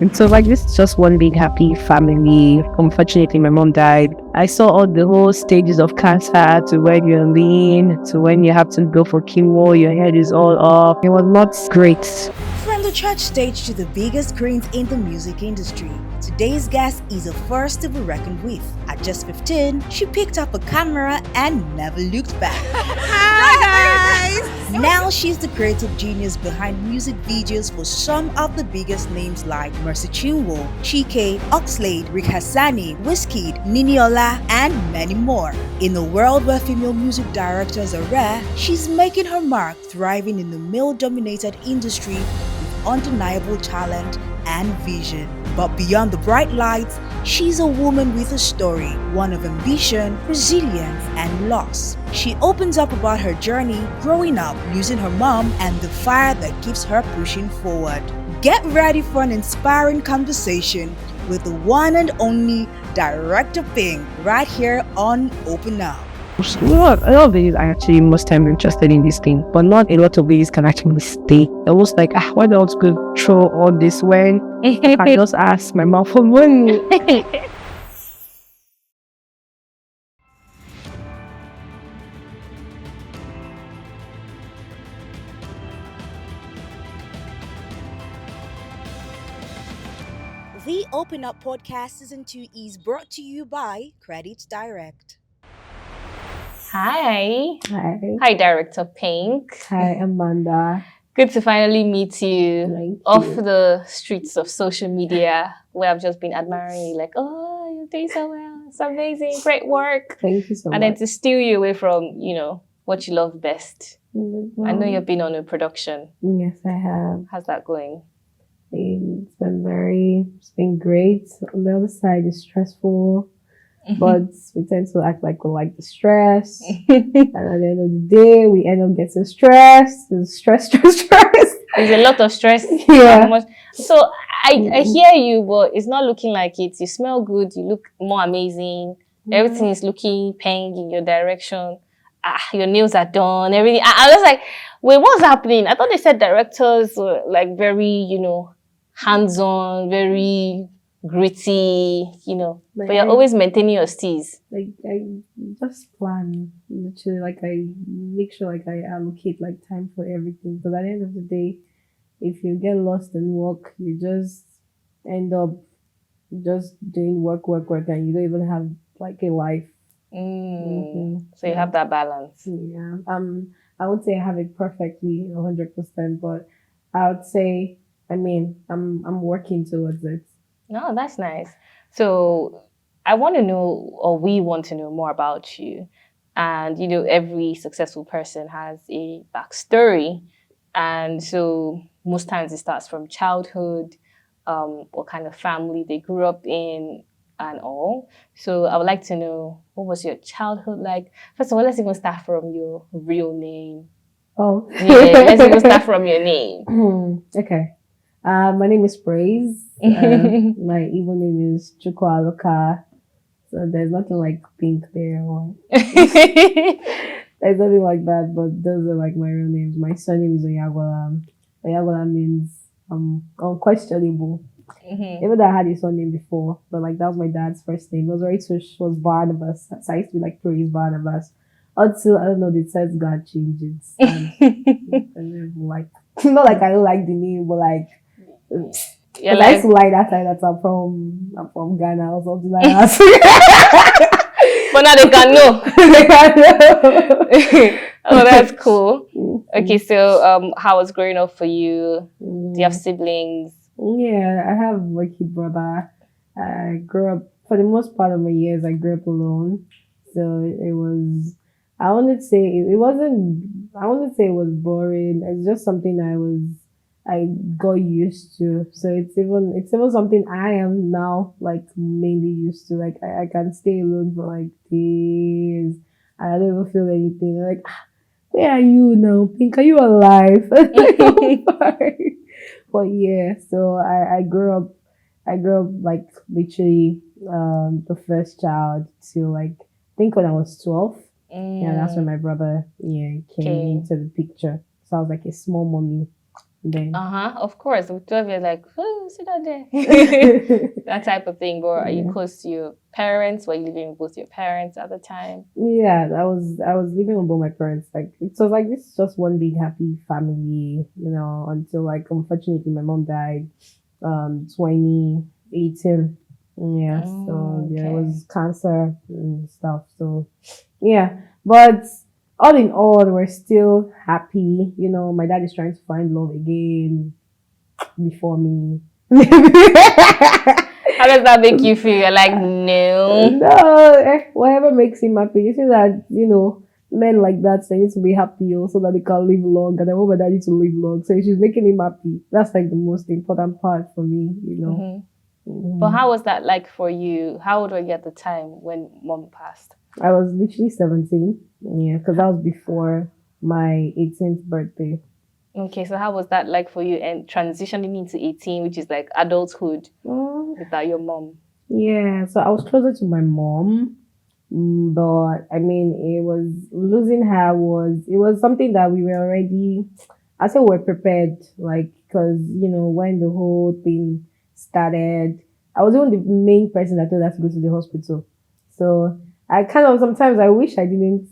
And so like this is just one big happy family. Unfortunately, my mom died. I saw all the whole stages of cancer, to when you're lean, to when you have to go for chemo, your head is all off. It was not great. From the church stage to the biggest screens in the music industry, today's guest is a force to be reckoned with. At just 15, she picked up a camera and never looked back. Hi guys! Now she's the creative genius behind music videos for some of the biggest names like Mercy Chinwo, Chike, Oxlade, Rick Hassani, Wizkid, Niniola, and many more. In a world where female music directors are rare, she's making her mark, thriving in the male-dominated industry with undeniable talent and vision. But beyond the bright lights, she's a woman with a story, one of ambition, resilience, and loss. She opens up about her journey, growing up, losing her mom, and the fire that keeps her pushing forward. Get ready for an inspiring conversation with the one and only Director Pink right here on Open Up. A lot of ladies are actually most times interested in this thing, but not a lot of ladies can actually stay. Almost like, why do I want to go through all this when I just ask my mom for money? The Open Up Podcast Season 2 is brought to you by Credit Direct. Hi. Hi. Hi, Director Pink. Hi, Amanda. Good to finally meet you Thank off you. the streets of social media where I've just been admiring you, like, oh, you're doing so well. It's amazing. Great work. Thank you so And much. then to steal you away from, what you love best. I know you've been on a production. Yes, I have. How's that going? It's been great. On the other side, it's stressful, but we tend to act like we like the stress. And at the end of the day, we end up getting stressed. There's stress. There's a lot of stress. Yeah. So I hear you, but it's not looking like it. You smell good. You look more amazing. Everything is looking pink in your direction. Your nails are done. Everything. I was like, wait, what's happening? I thought they said directors were like very, hands-on, very gritty, but you're always maintaining your steez. Like I just plan literally. Like I make sure like I allocate like time for everything. Because at the end of the day, if you get lost in work, you just end up just doing work, and you don't even have like a life. So you have that balance. Yeah. I would say I have it perfectly, 100%. But I would say, I'm working towards it. No, that's nice. So I want to know, or we want to know more about you. And, every successful person has a backstory. And so most times it starts from childhood, what kind of family they grew up in and all. So I would like to know, what was your childhood like? First of all, let's even start from your real name. Oh. Yeah, let's even start from your name. Okay. My name is Praise. My evil name is Chukwualuka. So there's nothing like pink there or there's nothing like that, but those are like my real names. My surname is Onyeagwalam. Onyeagwalam means unquestionable. Even though I had a surname before, but like that was my dad's first name. It was already was Barnabas. So I used to be like Praise Barnabas. Until I don't know, the sense God changed it. And then, like not like I don't like the name, but like You're I used to lie that time that I'm from Ghana or something like that. But now they can know. They can know. Oh, that's cool. Okay, so how was growing up for you? Do you have siblings? Yeah, I have a kid brother. I grew up, for the most part of my years, I grew up alone. So it was, I wouldn't say it was boring. It's just something I got used to. So it's even something I am now like mainly used to. Like I can stay alone for like days and I don't even feel anything. Like, where are you now, Pink? Are you alive? But yeah, so I grew up like literally the first child to like I think when I was 12. Yeah, that's when my brother came into the picture. So I was like a small mommy. then. Of course. With 12 years, like, oh, sit down there. That type of thing. Or are you Yeah. close to your parents? Were you living with both your parents at the time? Yeah, I was living with both my parents. Like it was like this is just one big happy family, until like unfortunately my mom died 2018. Yeah, so Oh, yeah, it okay. was cancer and stuff. So yeah. But all in all we're still happy. My dad is trying to find love again before me. How does that make you feel? You're like, no. No, whatever makes him happy. You see that, men like that, they need to be happy so that they can live long. And I want my daddy to live long. So if she's making him happy, that's like the most important part for me. Hmm. But Mhm. how was that like for you? How old were you at the time when mom passed? I was literally 17. Yeah, because that was before my 18th birthday. Okay, so how was that like for you and transitioning into 18, which is like adulthood Oh, without your mom? yeah, so I was closer to my mom. But I mean, losing her it was something that we were already, I say we're prepared, like, because, when the whole thing started, I was even the main person that told her to go to the hospital. So I kind of, sometimes I wish I didn't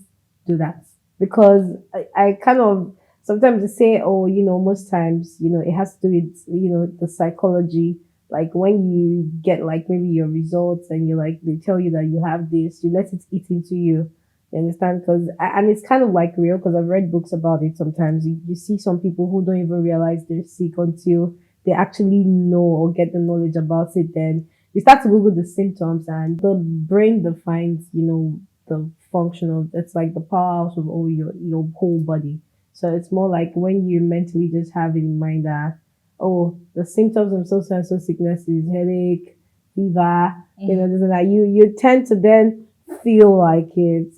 do that because I kind of, sometimes they say, oh, most times, it has to do with, the psychology, like when you get like maybe your results and you like they tell you that you have this, you let it eat into you. You understand? Because and it's kind of like real because I've read books about it. Sometimes you see some people who don't even realize they're sick until they actually know or get the knowledge about it. Then you start to Google the symptoms and the brain defines, the function of it's like the powerhouse of all your whole body. So it's more like when you mentally just have it in mind that oh, the symptoms of so and so sickness is headache, fever, this and that. You tend to then feel like it's,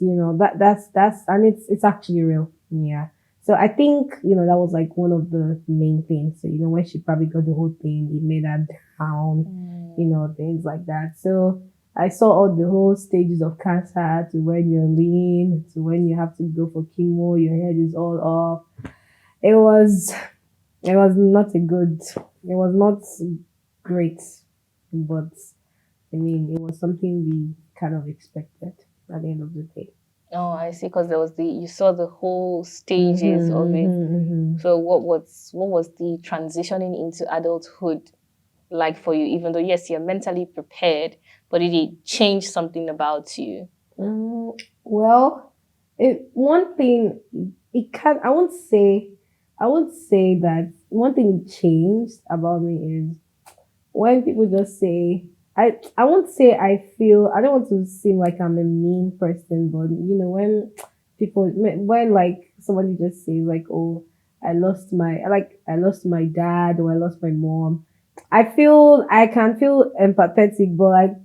that's and it's actually real. Yeah. So I think, that was like one of the main things. So, when she probably got the whole thing, it made her down, things like that. So I saw all the whole stages of cancer to when you're lean, to when you have to go for chemo, your head is all off. It was it was not a good, it was not great, but I mean, it was something we kind of expected at the end of the day. Oh, I see. Because there was you saw the whole Mm-hmm, stages of it. mm-hmm. So what was the transitioning into adulthood like for you? Even though yes, you're mentally prepared, but did it change something about you? Well, one thing it can I won't say that one thing it changed about me is when people just say I won't say I don't want to seem like I'm a mean person, but when when like somebody just says like, oh, I lost my dad or I lost my mom, I can feel empathetic, but like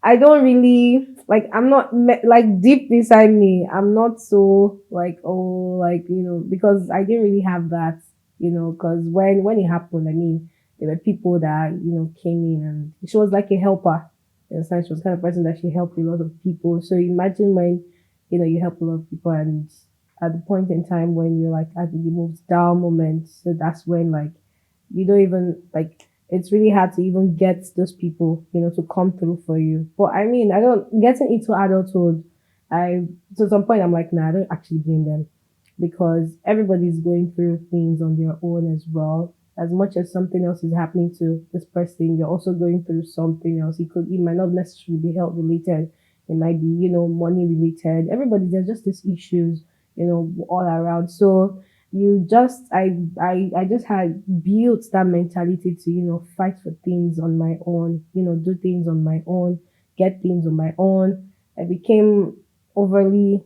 I don't really like. I'm not like deep inside me. I'm not so like, oh, like, because I didn't really have that, because when it happened, I mean, there were people that came in and she was like a helper. In a sense, she was the kind of person that she helped a lot of people. So imagine when you help a lot of people, and at the point in time when you're like at the most down moment, so that's when like you don't even like it's really hard to even get those people, to come through for you. But I mean, I don't getting into adulthood, I to some point I'm like, nah, I don't actually blame them because everybody's going through things on their own as well. As much as something else is happening to this person, you're also going through something else. It might not necessarily be health related. It might be, money related. Everybody, there's just these issues, all around. So you just I just had built that mentality to fight for things on my own, do things on my own, get things on my own. I became overly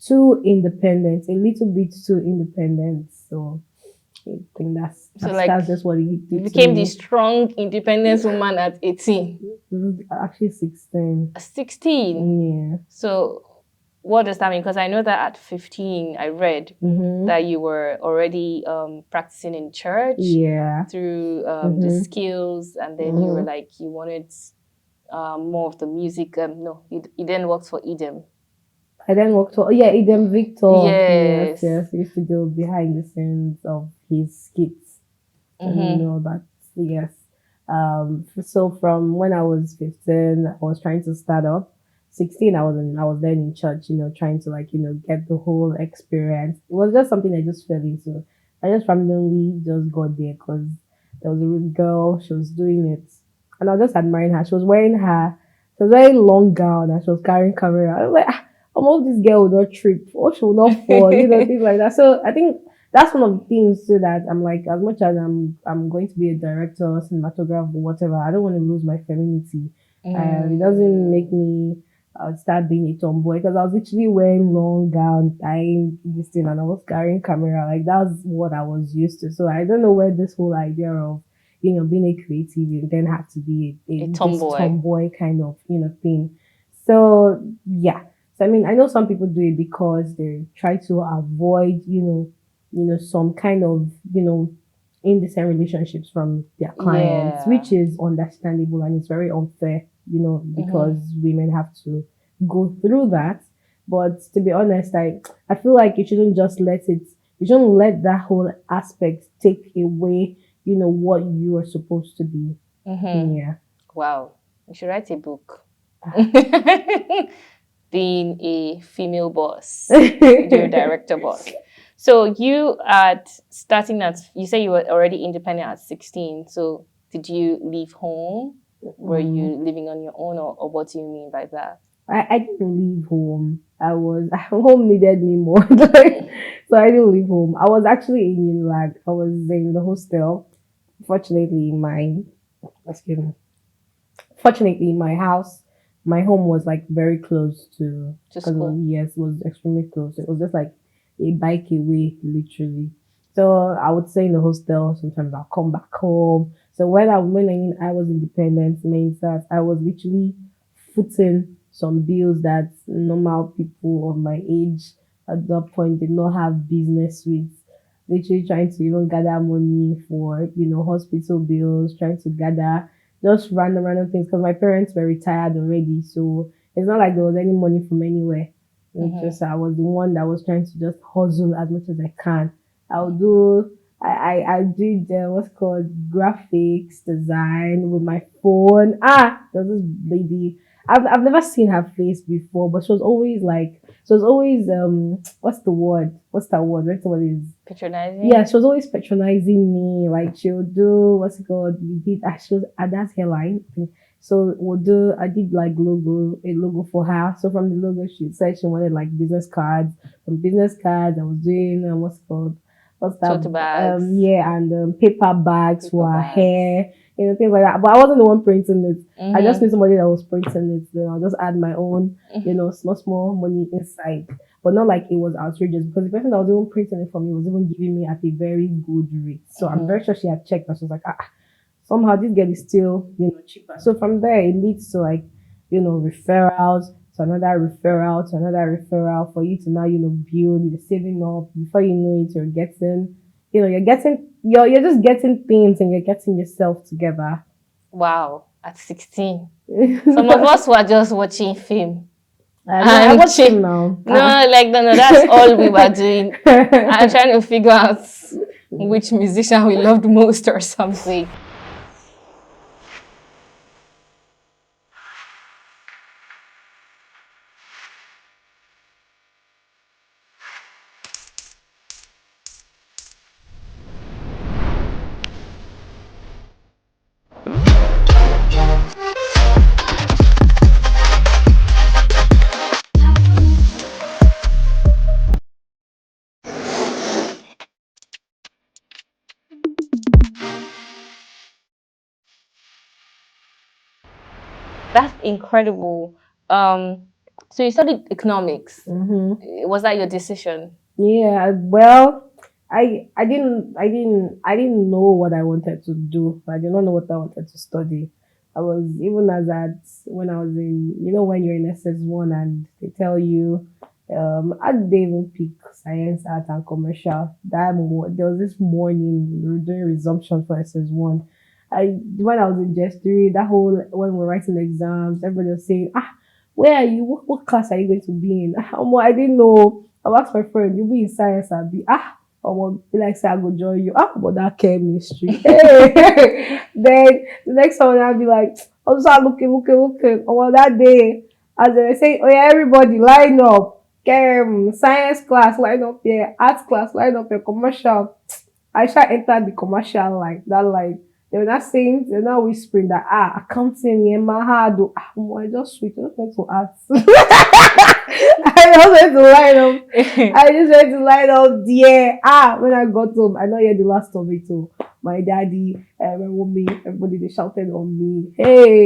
too independent, a little bit too independent. So I think that's So that's like that's just what it you did to became the me. strong, independent woman at 18. Actually 16. 16. Yeah. So what does that mean? Because I know that at 15, I read Mm-hmm. that you were already practicing in church Yeah. through the Mm-hmm. skills, and then you were Mm-hmm. like, you wanted more of the music. No, you then worked for Edem. I then worked for, yeah, Eden Victor. Yes, Yes. yes. We used to do behind the scenes of his skits. But yes. So from when I was 15, I was trying to start up. 16, I was then in church, trying to like, get the whole experience. It was just something I just fell into. I just randomly just got there because there was a girl, she was doing it. And I was just admiring her. She was wearing long gown and she was carrying camera. I was like, almost this girl will not trip or she will not fall, things like that. So I think that's one of the things so that I'm like, as much as I'm going to be a director, cinematographer, whatever, I don't want to lose my femininity. It doesn't make me start being a tomboy because I was literally wearing long gown, tying this thing, and I was carrying camera. Like that's what I was used to. So I don't know where this whole idea of being a creative and then have to be A this tomboy. tomboy kind of thing. So yeah. So I mean, I know some people do it because they try to avoid some kind of indecent relationships from their clients, Yeah. which is understandable and it's very unfair, because women have to go through that. But to be honest, I feel like you shouldn't let that whole aspect take away, what you are supposed to be. Yeah. Wow. You should write a book. Being a female boss, your director boss. So you you say you were already independent at 16. So did you leave home? Were you living on your own or what do you mean by that? I didn't leave home. Home needed me more. So I didn't leave home. I was actually in Unilag. I was in the hostel. Fortunately, excuse me. Fortunately, my home was like very close to school. Yes, it was extremely close. It was just like a bike away, literally. So I would stay in the hostel. Sometimes I'll come back home. So when I was independent, means that I was literally footing some bills that normal people of my age at that point did not have business with. Literally trying to even gather money for hospital bills, trying to gather just random things because my parents were retired already, so it's not like there was any money from anywhere. It's just I was the one that was trying to just hustle as much as I can. I'll do I did what's called graphics design with my phone. There's this lady. I've never seen her face before, but she was always what's the word? What's that word? What's the word is Patronizing? Yeah, she was always patronizing me. Like she would do what's it called? We did she was at that hairline thing. So I did like a logo for her. So from the logo she said she wanted like business cards. From business cards I was doing what's it called? What's that? Tote bags. Yeah, and paper bags for her bags. hair, things like that. But I wasn't the one printing it. I just knew somebody that was printing it. Then I'll just add my own, small money inside. But not like it was outrageous because the person that was even printing it for me was even giving me at a very good rate. So I'm very sure she had checked and she was like, somehow this girl is still, cheaper. So from there it leads to like, referrals to another referral to another referral for you to now, build, you're saving up. Before you know it, you're just getting things and you're getting yourself together. Wow, at 16. Some of us were just watching film. I watch him now. No, that's all we were doing. I'm trying to figure out which musician we loved most or something. That's incredible. So you studied economics. Was that your decision? Yeah, well, I didn't know what I wanted to do. I did not know what I wanted to study. I was even as at when I was in, when you're in SS1 and they tell you, I didn't even pick science, art, and commercial. There was this morning we were doing resumption for SS1. When I was in J3, that whole when we were writing exams, everybody was saying, where are you? What class are you going to be in? I didn't know. I asked my friend, you'll be in science, I'll be be like say I go join you. Ah, but that chemistry. Hey. Then the next one I'll be like, oh, start looking. Oh, that day, as they say, oh yeah, everybody line up. Science class line up here, arts class line up here, commercial. I shall enter the commercial line. That line. They were not saying, they're not whispering that accounting, yeah, my hard. I just switch. I just went to arts. I just went to line up. I just went to line up there. When I got home, I know you're the last of it. So my daddy, me, everybody they shouted on me. Hey,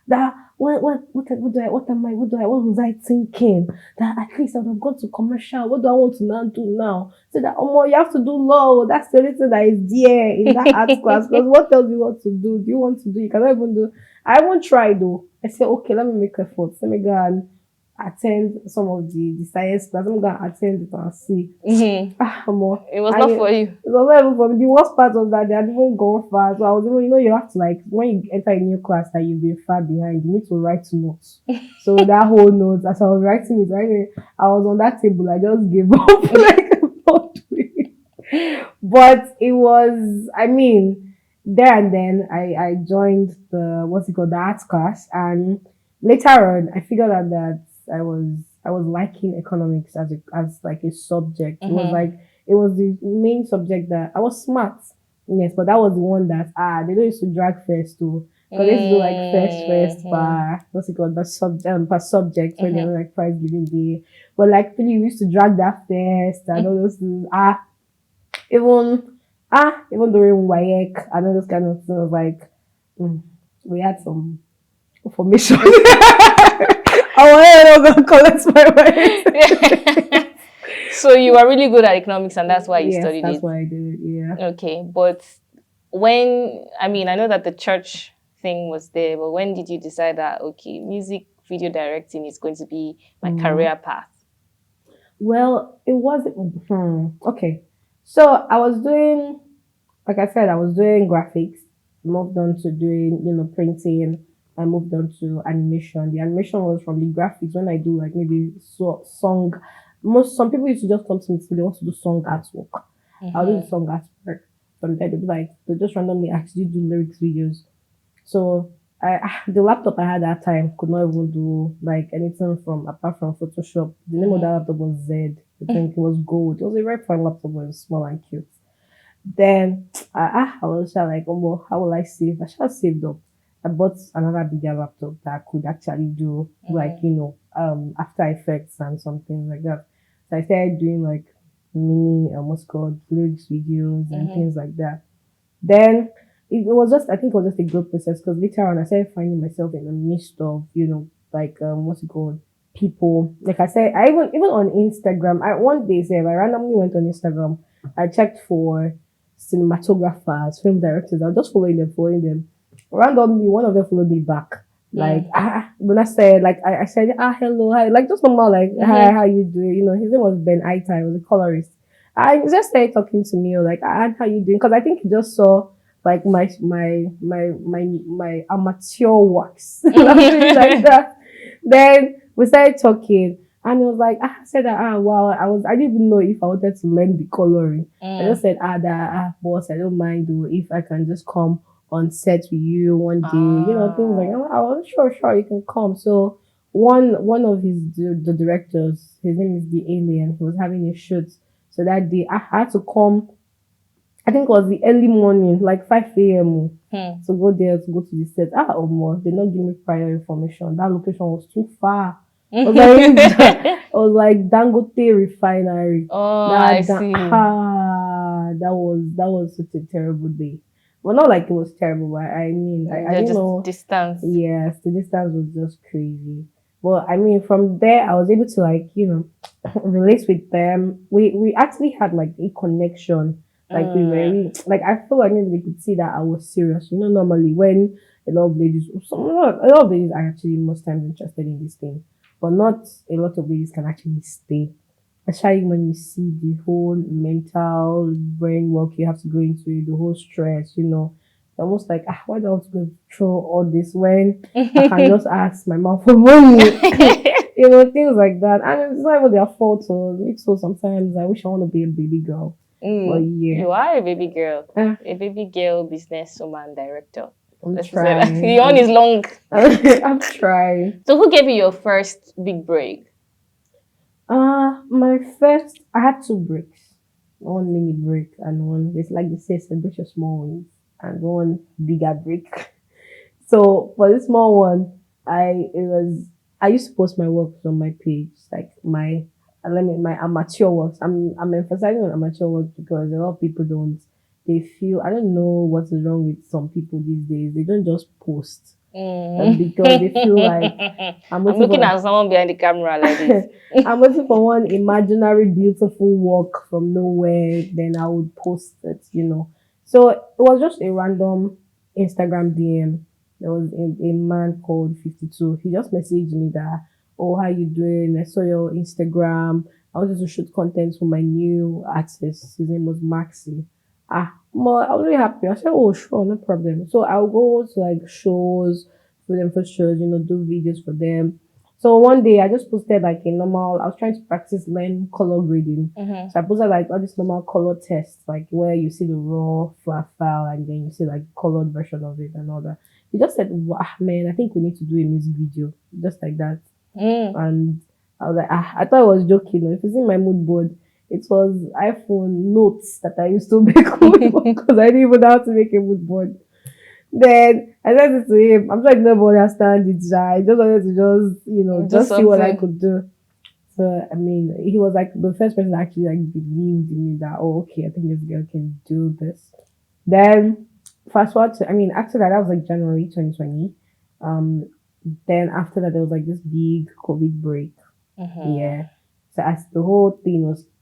that what was I thinking? That at least I would have gone to commercial. What do I want to now do now? So that you have to do law. That's the only thing that is there in that art class. Because what else do you want to do? Do you want to do? You cannot even do. I won't try though. I say okay, let me make effort. Let me go and attend some of the science class. I'm gonna attend it and see. More. It was not for you. It was not even for me. The worst part was that they had even gone far. So I was even, you have to like when you enter a new class that you've been far behind, you need to write notes. So that whole notes, as I was writing it, I was on that table. I just gave up like not doing it. But it was, I mean, there and then I joined the the arts class, and later on I figured out that I was liking economics as like a subject. It was like it was the main subject that I was smart. Yes, but that was the one that they don't used to drag first too. Because they used to do like first per subject when they were like prize giving day. But like we used to drag that first and all those things. Even during WAEC and all those kind of things, like we had some information. I was gonna collect my wife. So you were really good at economics, and that's why you studied it. That's why I did it. Yeah. Okay, but I know that the church thing was there, but when did you decide that music video directing is going to be my career path? Well, it wasn't. Okay, so I was doing, like I said, I was doing graphics. Moved on to doing printing. I moved on to animation. The animation was from the graphics. When I do like maybe song, some people used to just come to me to say they want to do song artwork. I'll do the song artwork. From there, they'll just randomly ask you to do lyrics videos. So the laptop I had that time could not even do like anything apart from Photoshop. The name of that laptop was Z. I think it was gold. It was a very fine laptop, but it was small and cute. Then I was just like, how will I save? I should have saved up. I bought another bigger laptop that could actually do After Effects and something like that. So I started doing like mini what's called lyrics videos and things like that. Then it was just a good process because later on I started finding myself in the midst of people. Like I said, I even on Instagram. One day I randomly went on Instagram. I checked for cinematographers, film directors. I was just following them. Randomly, one of them followed me back. Like, when I said, like, I said, hello, hi, like, just normal, like, hi, how you doing? His name was Ben Aita, he was a colorist. I just started talking to me, like, how you doing? Because I think he just saw, like, my amateur works. Like that. Then we started talking. And he was like, I said that, wow, I didn't even know if I wanted to learn the coloring. I just said, boss, I don't mind if I can just come on set with you one day, things like that. I was sure you can come. So one of the directors, his name is The Alien, he was having a shoot. So that day I had to come, I think it was the early morning, like 5 a.m. to go there to go to the set. Or more. They not give me prior information. That location was too far. It was like Dangote refinery. I see. That was such a terrible day. Well, not like it was terrible, but I didn't know. Distance. Yes, the distance was just crazy. But I mean, from there, I was able to relate with them. We actually had like a connection. Like we were like I feel like maybe they could see that I was serious. Normally when a lot of ladies are actually most times interested in this thing, but not a lot of ladies can actually stay. Especially when you see the whole mental brain work you have to go into, the whole stress, almost like, why do I want to go through all this when I can just ask my mom for money? things like that. And it's not even their fault. So it's so sometimes I wish I want to be a baby girl. But yeah, You are a baby girl. Uh. A baby girl businesswoman director. I'm Let's say trying. that. The one is long. I'm trying. So who gave you your first big break? My first, I had two breaks. One mini break and one, it's like they say, celebrate your small wins, and one bigger break. So for the small one, I used to post my works on my page, like my amateur works. I'm emphasizing on amateur works because a lot of people don't. They feel, I don't know what is wrong with some people these days. They don't just post because they feel like I'm looking at someone behind the camera like this. I'm waiting for one imaginary beautiful walk from nowhere, then I would post it. So it was just a random Instagram DM. There was a man called 52. He just messaged me that, oh, how you doing? I saw your Instagram. I wanted to shoot content for my new artist. His name was Maxi. Well, I was really happy. I said, oh, sure, no problem. So I'll go to like shows for them for shows, do videos for them. So one day I just posted like a normal, I was trying to practice learn color grading. So I posted like all this normal color tests, like where you see the raw flat file and then you see like colored version of it and all that. He just said, wow, man, I think we need to do a music video. Just like that. And I was like, I thought I was joking. If you see my mood board, it was iPhone notes that I used to make because I didn't even know how to make a mood board. Then I said it to him. I'm sure nobody understands it. I just wanted to just see what I could do. So I mean, he was like the first person that actually like believed in me that, oh, okay, I think this girl can do this. Then fast forward to, after that was like January 2020. Then after that there was like this big COVID break. Yeah. So as the whole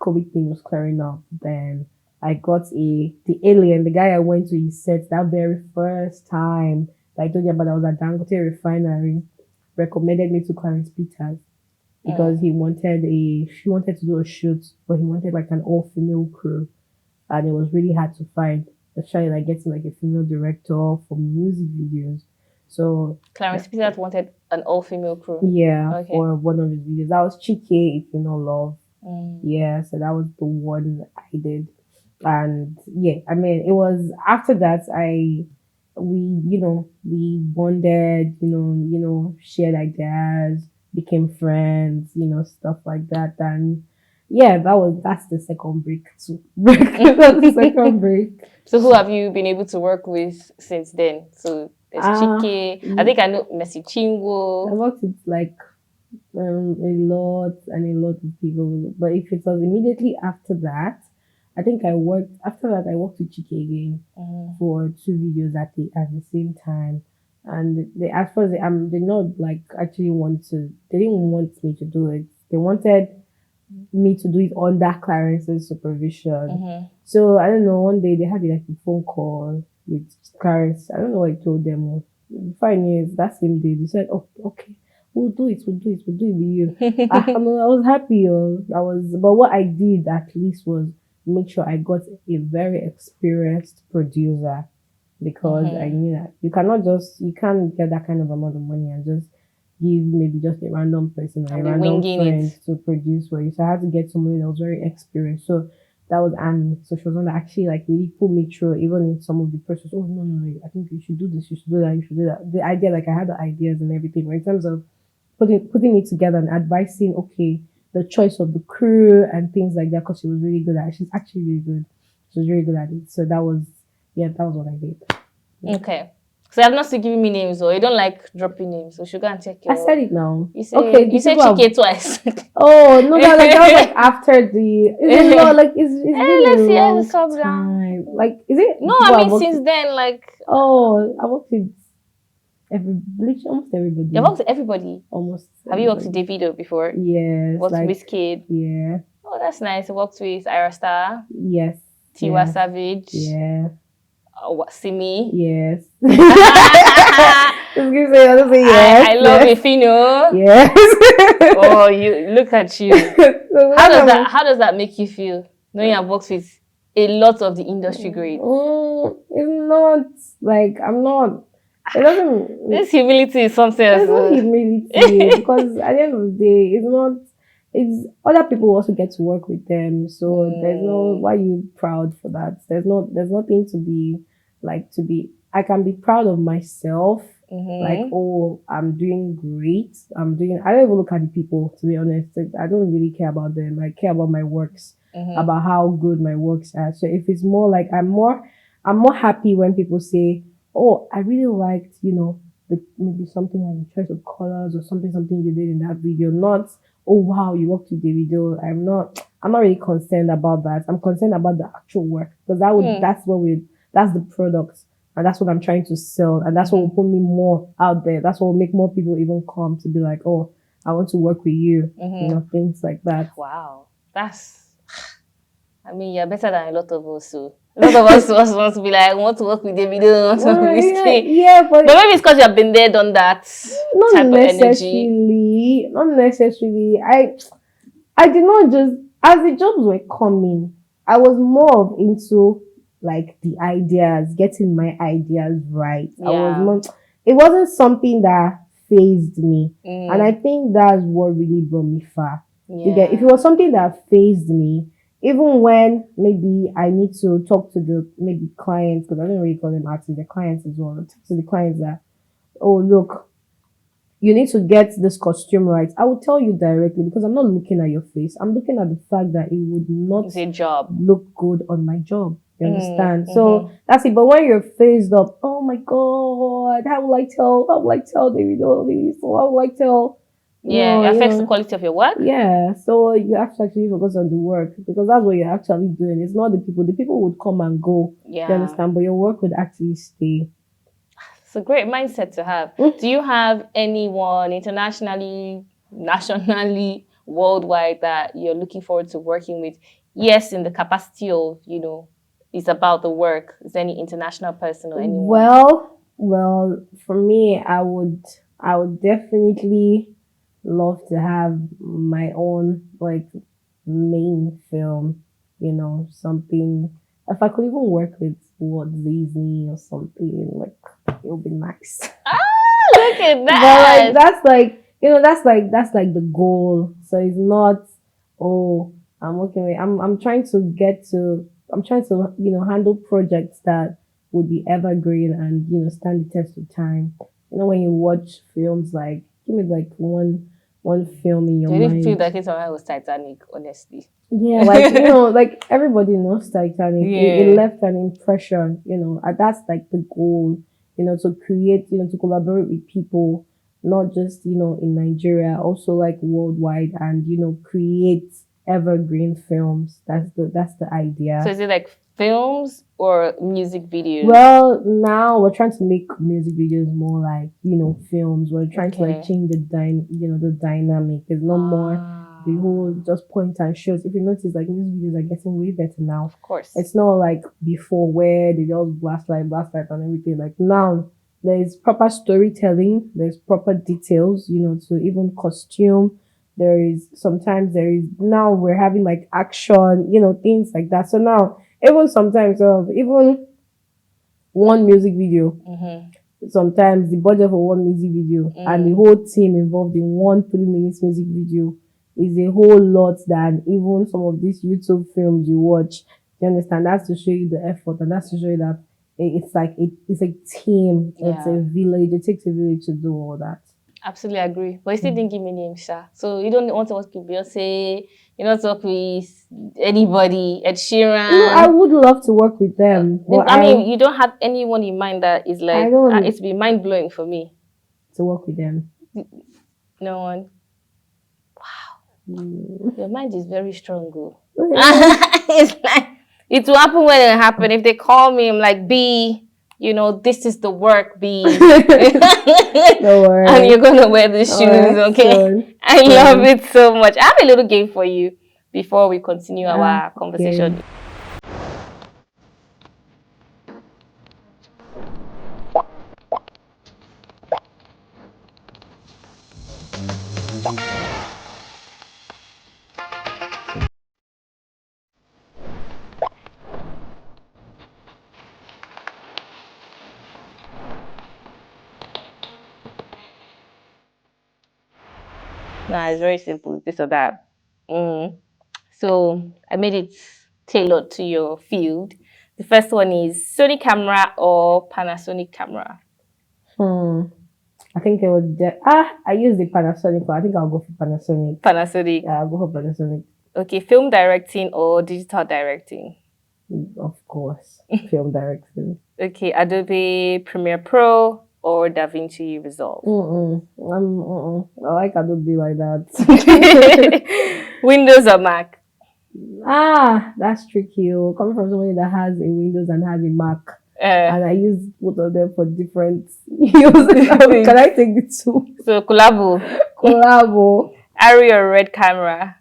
COVID thing was clearing up, then I got the alien, the guy I went to his set that very first time that I told you about, I was at Dangote Refinery, recommended me to Clarence because she wanted to do a shoot, but he wanted like an all-female crew, and it was really hard to find, especially like getting like a female director for music videos. So Clarence Peters wanted an all-female crew. Yeah, for one of his videos. That was Chike, If You Know Love. Yeah, so that was the one I did. And yeah, it was after that we bonded, shared ideas, became friends, stuff like that. And yeah, that's the second break too. That's the second break. So who have you been able to work with since then? So there's Chike. I think I know Mercy Chinwo. I worked with like a lot of people. But if it was immediately after that, I think I worked with Chike again for 2 videos at the same time. And they at first they not like actually they didn't want me to do it. They wanted me to do it under Clarence's supervision. So I don't know, one day they had like a phone call with Clarence. I don't know what I told them. 5 years, that same day, they said, oh, okay, we'll do it with you. I was happy. But what I did at least was make sure I got a very experienced producer, because I knew that you can't get that kind of amount of money and just give maybe just a random person or a random friend to produce for you. So I had to get somebody that was very experienced. So that was Annie. So she was one that actually like really put me through, even in some of the process. Oh no, I think you should do this, you should do that, you should do that. The idea, like I had the ideas and everything, but in terms of putting it together and advising, okay, the choice of the crew and things like that, because she was really good at it. She's actually really good. She was really good at it. So that was what I did. Yeah. Okay. So I'm not still giving me names, or you don't like dropping names, so you should go and check your... I said it now. You said Chike twice. Oh no, that was like after the. Is it not like it's been let's a see long how to time. Like, is it? No, I mean since then, like. Oh, I worked with almost everybody. You worked with everybody. Almost. Have you worked with Davido before? Yes. Worked with Wizkid. Yeah. Oh, that's nice. I worked with Ira Star. Yes. Tiwa Savage. Yeah. Simi. Yes. Just give me yes. I love Ifino. Yes. Oh, you look at you. So how does that make you feel, knowing I've worked with a lot of the industry grades? It's not like It doesn't. This humility is something else. There's no humility because at the end of the day, it's not. It's other people also get to work with them, so there's no why you proud for that. There's nothing to be like to be. I can be proud of myself. Like, oh, I'm doing great. I don't even look at the people, to be honest. Like, I don't really care about them. I care about my works, about how good my works are. So if it's more like I'm more happy when people say, oh, I really liked, maybe something like the choice of colors or something you did in that video. Not, oh wow, you worked with the video. I'm not really concerned about that. I'm concerned about the actual work because that's the product. And that's what I'm trying to sell. And that's what will put me more out there. That's what will make more people even come to be like, oh, I want to work with you. Things like that. Wow. You're better than a lot of us. So. A lot of us want to be like, I want to work with Davido, want to work with Whiskey. Yeah, but maybe it's because you have been there, done that type of energy. Not necessarily. I did not just, as the jobs were coming, I was more into like the ideas, getting my ideas right. Yeah. It wasn't something that fazed me. And I think that's what really brought me far. Yeah. If it was something that fazed me, even when maybe I need to talk to the maybe clients, because I don't really call them artists, the clients as well. Talk to the clients that, oh look, you need to get this costume right. I will tell you directly because I'm not looking at your face. I'm looking at the fact that it would not it's a job. Look good on my job. You understand? So that's it. But when you're phased up, oh my God, how will I tell David all this? Or how will I tell? Yeah, it affects the quality of your work. Yeah. So you have to actually focus on the work because that's what you're actually doing. It's not the people. The people would come and go. Yeah. You understand? But your work would actually stay. It's a great mindset to have. Do you have anyone internationally, nationally, worldwide that you're looking forward to working with? Yes, in the capacity of, it's about the work. Is there any international person or anyone? Well, for me, I would definitely love to have my own like main film, something. If I could even work with Walt Disney or something, like it would be nice. Look at that. But that's like the goal. So it's not, oh, I'm trying to handle projects that would be evergreen and stand the test of time. When you watch films, like give me like one film in your mind. Do you feel like it's was Titanic, honestly? Yeah, like everybody knows Titanic. Yeah. It left an impression, and that's like the goal, to create, to collaborate with people, not just, in Nigeria, also like worldwide and, create evergreen films. That's the idea. So is it like films or music videos? Well, now we're trying to make music videos more like, films. We're trying to like change the dynamic. It's not more the whole just point and shows. If you notice, like music videos are getting way better now. Of course. It's not like before where they just blast light and everything. Like now there's proper storytelling, there's proper details, to even costume. Now we're having like action, things like that. So now even sometimes even one music video, sometimes the budget for one music video and the whole team involved in 1 3-minute music video is a whole lot than even some of these YouTube films you watch. You understand? That's to show you the effort, and that's to show you that it's a team, it's a village. It takes a village to do all that. Absolutely agree. But you still didn't give me names, sir. So you don't want to work with Beyonce, you don't talk with anybody, Ed Sheeran. No, I would love to work with them. But you don't have anyone in mind that is like, it's be mind blowing for me. To work with them. No one. Wow. Your mind is very strong, girl. It's like, it will happen when it happen. If they call me, I'm like, B, this is the work, B. Don't worry. And you're going to wear the shoes, okay? I love it so much. I have a little game for you before we continue our conversation. No, it's very simple. This or that. So I made it tailored to your field. The first one is Sony camera or Panasonic camera. I think it would. I use the Panasonic, but I think I'll go for Panasonic. Panasonic. Yeah, I'll go for Panasonic. Okay, film directing or digital directing? Of course, film directing. Okay, Adobe Premiere Pro or DaVinci Resolve? I like Adobe like that. Windows or Mac? That's tricky. Coming from somebody that has a Windows and has a Mac, and I use both of them for different uses. Can I take the two? So collabo. Ari or Red camera?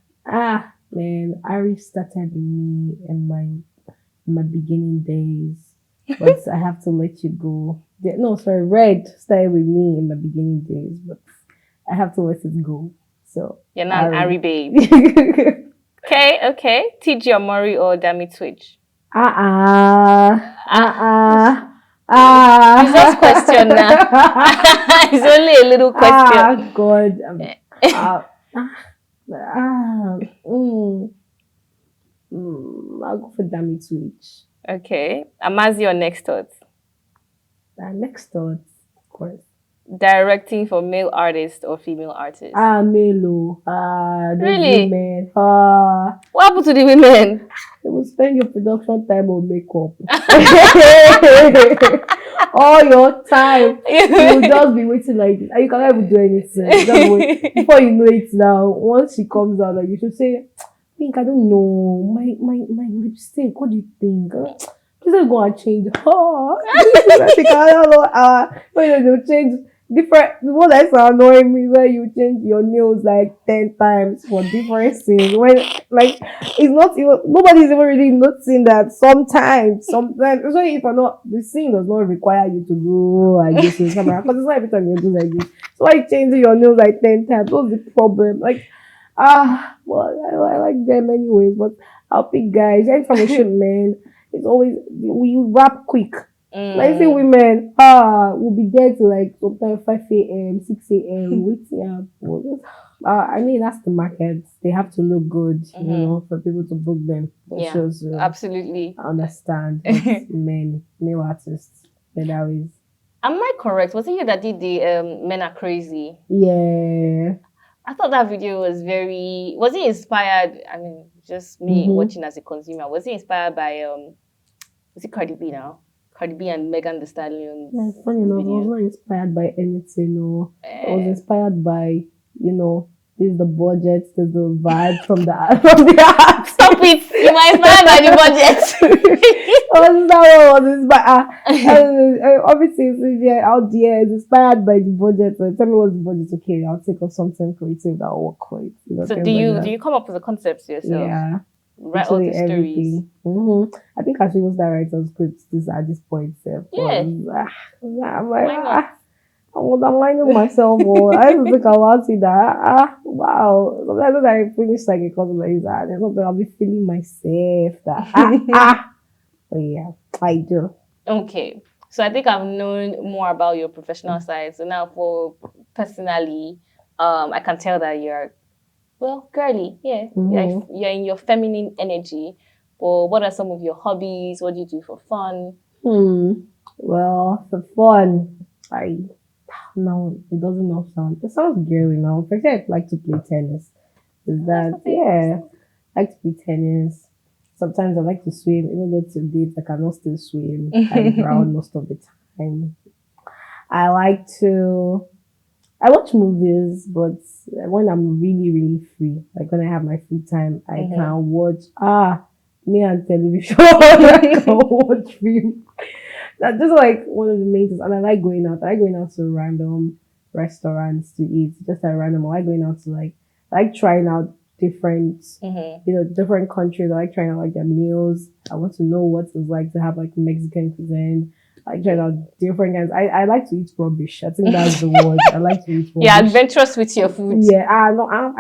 Man, Ari started with me in my beginning days, but I have to let you go. Red started with me in my beginning days, but I have to let it go. So you're not an Ari babe. Okay. TG or Mori or Dami Twitch? It's just question now. It's only a little question. God. I'll go for Dami Twitch. Okay. Amazi or Next Thought? Next Thought, of course. Directing for male artists or female artists? Male. Really? Women. What happened to the women? You will spend your production time on makeup. All your time. You will just be waiting like this. And you cannot even do anything. Just wait. Before you know it now, once she comes out, like you should say, Pink, I don't know. My lipstick, what do you think? Just go and change. They'll change different. What that's annoying me where you change your nails like 10 times for different scenes. When like it's not even nobody's even really noticing that sometimes especially if the scene does not require you to go like this in camera because it's not every time you do like this. So why you changing your nails like 10 times? What's the problem? Like well I like them anyways, but I'll pick guys. Information man. It's always we wrap quick. Like say women, we'll be there to like sometimes 5 a.m., 6 a.m. waiting up. I mean that's the market. They have to look good, for people to book them. Yeah, shows, absolutely. I understand. Male artists, that is. Am I correct? Was it you that did the Men Are Crazy? Yeah. I thought that video was was it inspired? I mean, just me watching as a consumer. Was it inspired by was it Cardi B now? Cardi B and Megan Thee Stallion. Yeah, it's funny enough. I was not inspired by anything. No, I was inspired by this is the budget, there's the vibe from the art. Stop it! You were inspired by the budget. Obviously, out there, it's inspired by the budget. So tell me what's the budget? Okay, I'll think of something creative that will work for it. So do you come up with the concepts yourself? Yeah. Write all the stories. I think I should even start writing scripts at this point. Yeah. I'm like, I'm minding myself. I have to think about it that wow. Sometimes I finish like a couple like that. There's something I'll be feeling myself that But yeah, I do. Okay. So I think I've known more about your professional side. So now for personally, I can tell that you're girly. Yeah. You're in your feminine energy. But what are some of your hobbies? What do you do for fun? Well, for fun, no, it doesn't not sound. It sounds girly now. For sure, I like to play tennis. I like to play tennis. Sometimes I like to swim, even though to date I cannot still swim. I drown most of the time. I watch movies, but when I'm really, really free, like when I have my free time, I can watch me and television. I can watch film. That's just like one of the main things. And I like going out. I like going out to random restaurants to eat. Just like random. I like going out to I like trying out different, different countries. I like trying out like their meals. I want to know what it's like to have like Mexican cuisine. I like trying out different kinds. I like to eat rubbish. I think that's the word. I like to eat rubbish. Yeah, adventurous with your food. Yeah, I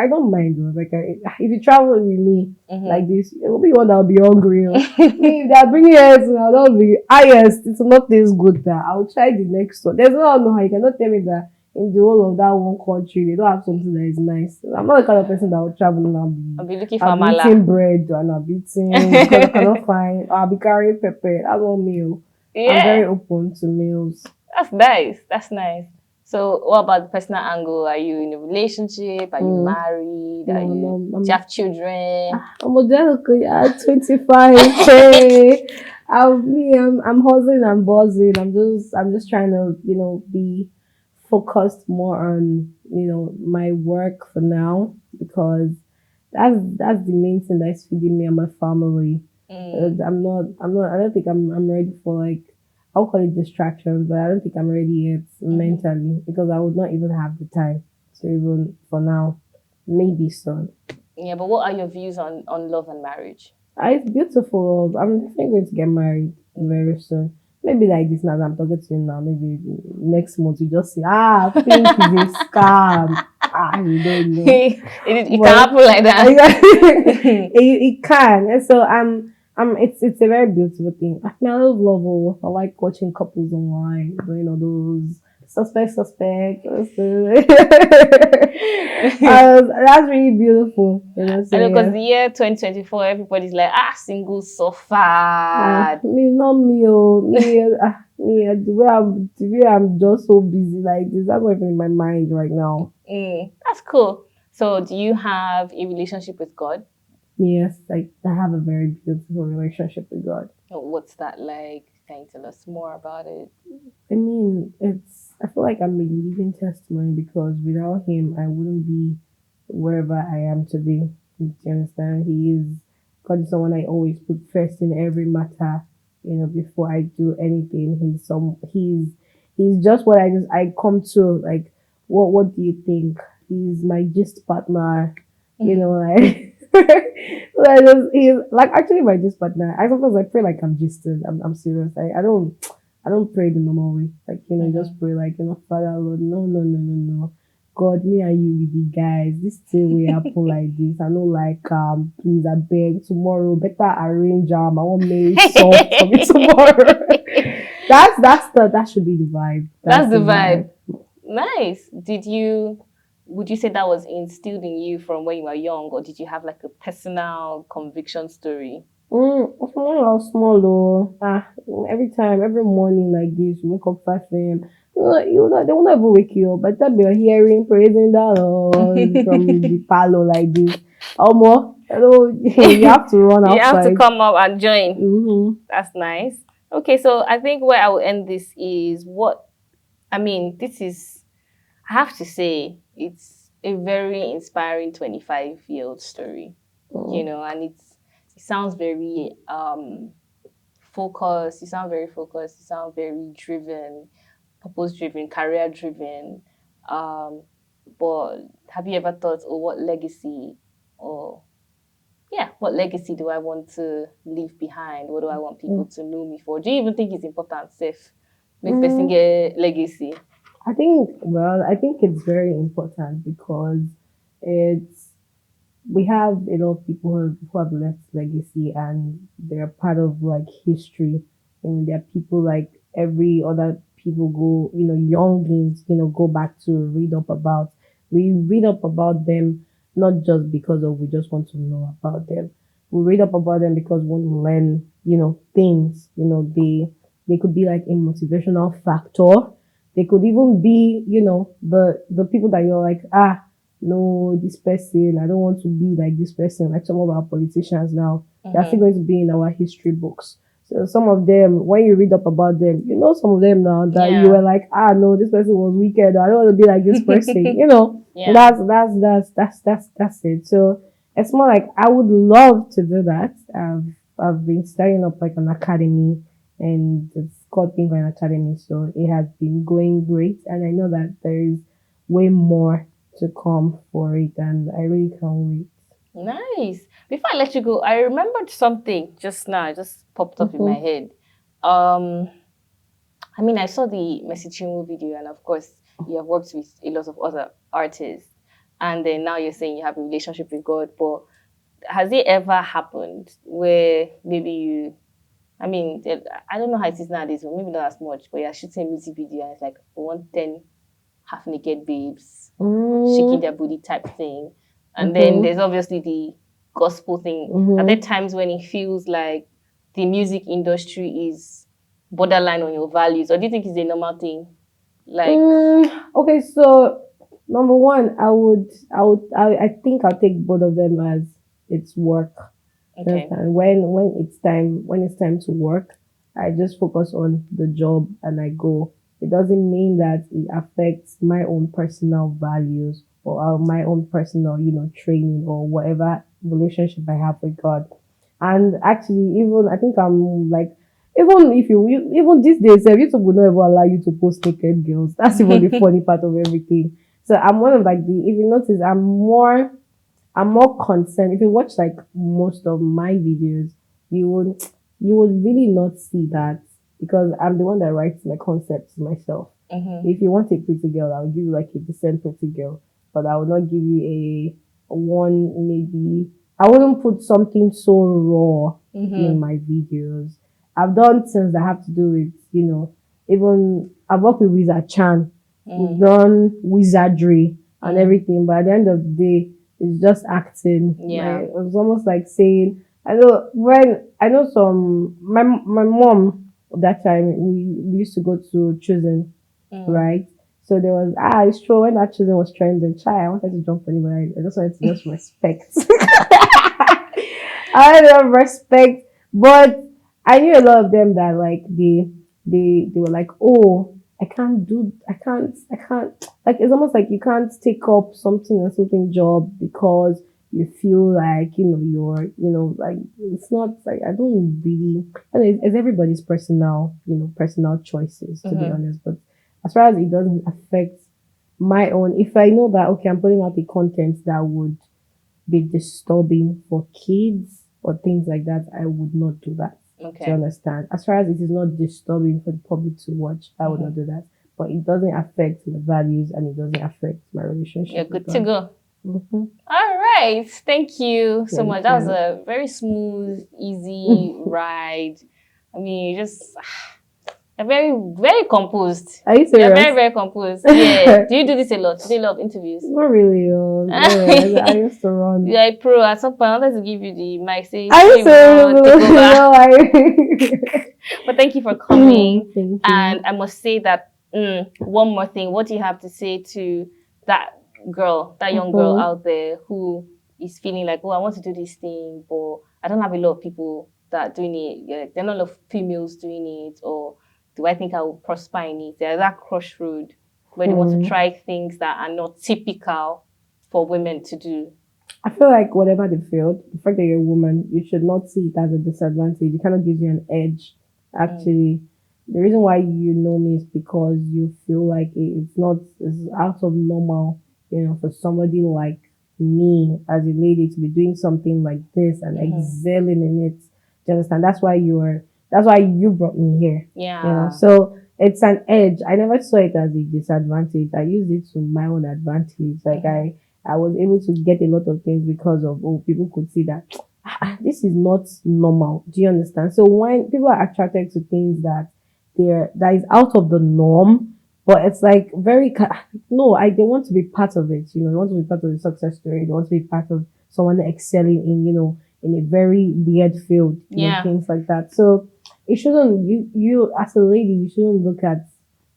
don't mind though. Like if you travel with me like this, it will be one that'll be hungry. If they're bringing it, that'll be highest. It's not this good. That I'll try the next one. There's no how you cannot tell me that in the whole of that one country, they don't have something that is nice. I'm not the kind of person that will travel and I'll be looking for I'll be mala. eating bread and I'll be eating because I cannot find. I'll be carrying pepper. That's one meal. I'm very Yeah, open to meals. that's nice. That's nice. So, what about the personal angle? Are you in a relationship? Are you married? Are No, you no, do you have children? I'm a delicate at 25. Hey, I'm hustling and buzzing. I'm just trying to, be focused more on, my work for now because that's the main thing that's feeding me and my family. I don't think I'm ready for like, I'll call it distractions, but I don't think I'm ready yet mentally because I would not even have the time to even for now. Maybe soon. Yeah, but what are your views on love and marriage? It's beautiful. I'm definitely going to get married very soon. Maybe like this now that I'm talking to you now. Maybe next month you just say, think it's a scam. You don't know. It can But happen like that. it can. And so it's a very beautiful thing. I mean, I love love. I like watching couples online. Those suspect. That's really beautiful. So, I know because yeah. the year 2024, everybody's like, single suffered. Me, not me, the way I'm just so busy like this. That's not even in my mind right now. That's cool. So, do you have a relationship with God? Yes, like I have a very beautiful relationship with God. What's that like? Can you tell us more about it? I mean, I feel like I'm a living testimony because without him, I wouldn't be wherever I am today. Do you understand? God is someone I always put first in every matter. Before I do anything, he's just what I come to like. What do you think? He's my gist partner. Like. He's like actually my gist partner. I sometimes I pray like I'm gisting. I'm serious. I don't pray the normal way. Like, just pray like, Father Lord, no, no, no, no, no. God, me and you with the guys. This thing will happen like this. I know like please I beg tomorrow. Better arrange I want make soft for me tomorrow. That should be the vibe. That's the vibe. Nice. Would you say that was instilled in you from when you were young, or did you have like a personal conviction story? When I was small though, every morning like this, you wake up 5 a.m. They will not even wake you up. By the time you're hearing praising the Lord from the parlor like this, hello, you have to run outside. You have to come up and join. Mm-hmm. That's nice. Okay, so I think where I will end this is I have to say, it's a very inspiring 25-year-old story, and it sounds very focused. You sound very focused. You sound very driven, purpose-driven, career-driven. But have you ever thought, what legacy, what legacy do I want to leave behind? What do I want people to know me for? Do you even think it's important, Seth? Make person get legacy? I think it's very important because we have a lot of people who have left legacy and they're part of like history. And there are people like every other people go, youngins, go back to read up about. We read up about them not just because of we just want to know about them. We read up about them because we want to learn, things. They could be like a motivational factor. They could even be, the people that you're like, no, this person, I don't want to be like this person, like some of our politicians now. They're still going to be in our history books. So some of them, when you read up about them, some of them now that you were like, no, this person was wicked. I don't want to be like this person, Yeah. That's it. So it's more like I would love to do that. I've been starting up like an academy, and it's called Think an Academy. So it has been going great, and I know that there is way more to come for it, and I really can't wait. Nice. Before I let you go, I remembered something just now. It just popped up in my head. I saw the Mercy Chinwo video, and of course, you have worked with a lot of other artists, and then now you're saying you have a relationship with God. But has it ever happened where maybe I don't know how it is nowadays, but maybe not as much, but you're shooting a music video and it's like, we want 10 half-naked babes, shaking Mm, their booty type thing. And then there's obviously the gospel thing. Are there times when it feels like the music industry is borderline on your values, or do you think it's a normal thing? Like, okay, so number one, I think I'll take both of them as it's work. okay, And when it's time to work, I just focus on the job and I go. It doesn't mean that it affects my own personal values or my own personal, training or whatever relationship I have with God. And actually, even I think I'm like, even if even these days, YouTube will not even allow you to post naked girls. That's even the funny part of everything. So I'm one of like if you notice, I'm more concerned. If you watch like most of my videos, you would really not see that because I'm the one that writes my concepts myself. If you want a pretty girl, I'll give you like a decent pretty girl, but I will not give you a one maybe. I wouldn't put something so raw in my videos. I've done things that have to do with even I've worked with Wizard Chan. We've done wizardry and everything, but at the end of the day, it's just acting. Yeah. It was almost like saying, I know my mom at that time we used to go to choosing, right? So there was it's true when that choosing was trending. Child, I wanted to jump on it, but I just wanted to just respect. I wanted to have respect, but I knew a lot of them that like they were like, oh, I can't, like it's almost like you can't take up something job because you feel like you're like it's not like I don't really I mean, it's everybody's personal choices to be honest, but as far as it doesn't affect my own, if I know that okay I'm putting out the content that would be disturbing for kids or things like that, I would not do that. okay. Do you understand? As far as it is not disturbing for the public to watch, I would not do that. But it doesn't affect my values and it doesn't affect my relationship. You're with good to God. go. All right. Thank you so Thank much. That was you. a very smooth, easy ride. I mean, you just very, very composed. Are you You're serious? very, very composed. Yeah. Do you do this a lot? Do you love interviews? Not really. I used to run. You're a pro. At some point, I wanted to give you the mic. Say, Are you serious? take over. No, But thank you for coming. Thank you. And I must say that one more thing. What do you have to say to that girl, that young girl out there who is feeling like, oh, I want to do this thing, but I don't have a lot of people that are doing it. Yeah, there are not a lot of females doing it, or do I think I will prosper in it? There's that crossroad where they want to try things that are not typical for women to do. I feel like whatever the field, the fact that you're a woman, you should not see it as a disadvantage. It kind of gives you an edge. Actually, the reason why you know me is because you feel like it's out of normal, for somebody like me as a lady to be doing something like this and excelling in it. Do you understand? That's why you brought me here. Yeah. So it's an edge. I never saw it as a disadvantage. I used it to my own advantage. Like I was able to get a lot of things because of people could see that this is not normal. Do you understand? So when people are attracted to things that is out of the norm, but it's like they want to be part of it. They want to be part of the success story. They want to be part of someone excelling in a very weird field. Things like that. So it shouldn't. You as a lady, you shouldn't look at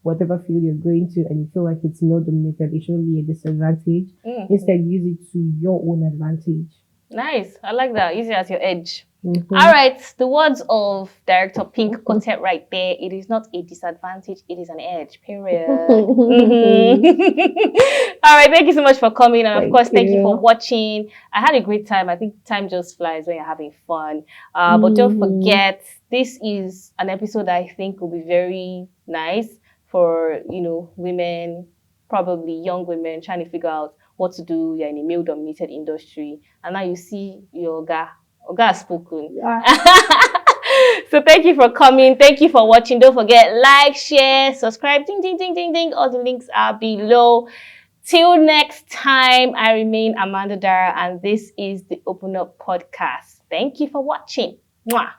whatever field you're going to and you feel like it's not dominated. It shouldn't be a disadvantage. Instead, use it to your own advantage. Nice. I like that. Use it as your edge. All right. The words of Director Pink content right there. It is not a disadvantage. It is an edge. Period. All right. Thank you so much for coming. And of course, thank you for watching. I had a great time. I think time just flies when you're having fun. But don't forget, this is an episode that I think will be very nice for, women, probably young women trying to figure out what to do. You're in a male-dominated industry, and now you see your Oga has spoken. So thank you for coming. Thank you for watching. Don't forget, like, share, subscribe, ding, ding, ding, ding, ding. All the links are below. Till next time, I remain Amanda Dara, and this is the Open Up Podcast. Thank you for watching. Mwah.